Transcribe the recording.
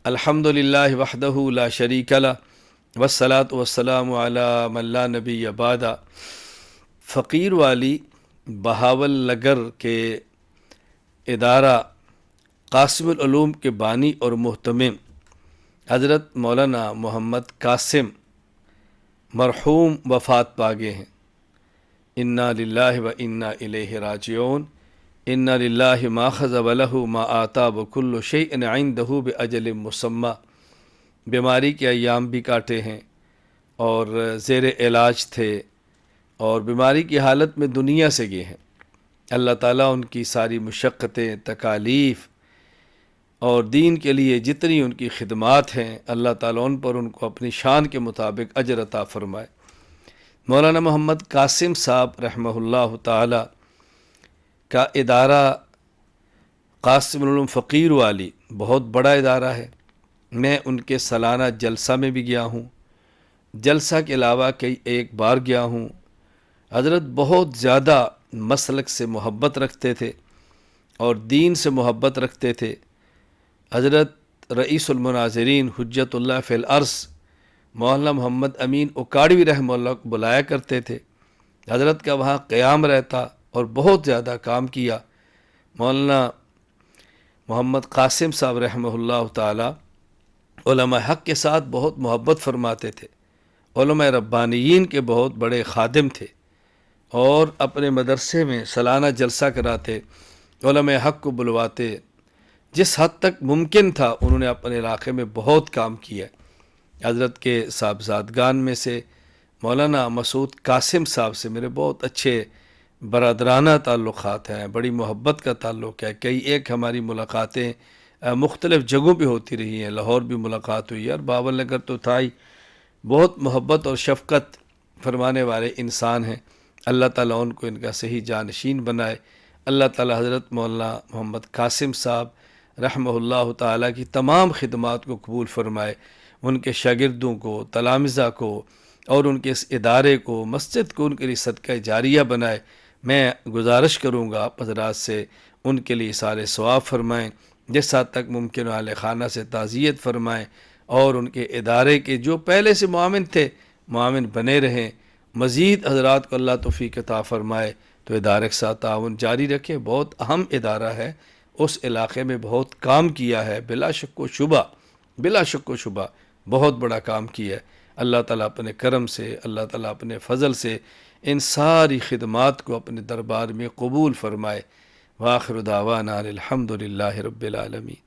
الحمدللہ وحدہ لا شریک لہ والصلاة والسلام علی من لا نبی بعد۔ فقیر والی بہاول نگر کے ادارہ قاسم العلوم کے بانی اور محتمم حضرت مولانا محمد قاسم مرحوم وفات پا گئے ہیں۔ انا للہ و انا الیہ راجعون۔ انا للہ ما خذ ولہ ما آتا وکل شیء عندہ باجل مسمی۔ بیماری کے ایام بھی کاٹے ہیں اور زیر علاج تھے اور بیماری کی حالت میں دنیا سے گئے ہیں۔ اللہ تعالیٰ ان کی ساری مشقتیں، تکالیف اور دین کے لیے جتنی ان کی خدمات ہیں، اللہ تعالیٰ ان پر ان کو اپنی شان کے مطابق اجر عطا فرمائے۔ مولانا محمد قاسم صاحب رحمہ اللہ تعالی کا ادارہ قاسم العلوم فقیر والی بہت بڑا ادارہ ہے۔ میں ان کے سالانہ جلسہ میں بھی گیا ہوں، جلسہ کے علاوہ کئی ایک بار گیا ہوں۔ حضرت بہت زیادہ مسلک سے محبت رکھتے تھے اور دین سے محبت رکھتے تھے۔ حضرت رئیس المناظرین حجت اللہ فی الارض مولانا محمد امین اکاڑوی رحمہ اللہ کو بلایا کرتے تھے۔ حضرت کا وہاں قیام رہتا اور بہت زیادہ کام کیا۔ مولانا محمد قاسم صاحب رحمہ اللہ تعالی علماء حق کے ساتھ بہت محبت فرماتے تھے، علماء ربانیین کے بہت بڑے خادم تھے اور اپنے مدرسے میں سالانہ جلسہ کراتے، علماء حق کو بلواتے۔ جس حد تک ممکن تھا انہوں نے اپنے علاقے میں بہت کام کیا۔ حضرت کے صاحبزادگان میں سے مولانا مسعود قاسم صاحب سے میرے بہت اچھے برادرانہ تعلقات ہیں، بڑی محبت کا تعلق ہے۔ کئی ایک ہماری ملاقاتیں مختلف جگہوں پہ ہوتی رہی ہیں، لاہور بھی ملاقات ہوئی ہے اور بہاول نگر تو تھا ہی۔ بہت محبت اور شفقت فرمانے والے انسان ہیں۔ اللہ تعالیٰ ان کو ان کا صحیح جانشین بنائے۔ اللہ تعالیٰ حضرت مولانا محمد قاسم صاحب رحمہ اللہ تعالیٰ کی تمام خدمات کو قبول فرمائے، ان کے شاگردوں کو، تلامذہ کو اور ان کے اس ادارے کو، مسجد کو ان کے لیے صدقہ جاریہ بنائے۔ میں گزارش کروں گا آپ حضرات سے ان کے لیے ایصال ثواب فرمائیں، جس حد تک ممکن اہل خانہ سے تعزیت فرمائیں اور ان کے ادارے کے جو پہلے سے معاون تھے معاون بنے رہیں۔ مزید حضرات کو اللہ توفیق عطا فرمائے تو ادارے کے ساتھ تعاون جاری رکھے۔ بہت اہم ادارہ ہے، اس علاقے میں بہت کام کیا ہے، بلا شک و شبہ بہت بڑا کام کیا ہے۔ اللہ تعالیٰ اپنے کرم سے، اللہ تعالیٰ اپنے فضل سے ان ساری خدمات کو اپنے دربار میں قبول فرمائے۔ وآخر دعوانا الحمدللہ رب العالمین۔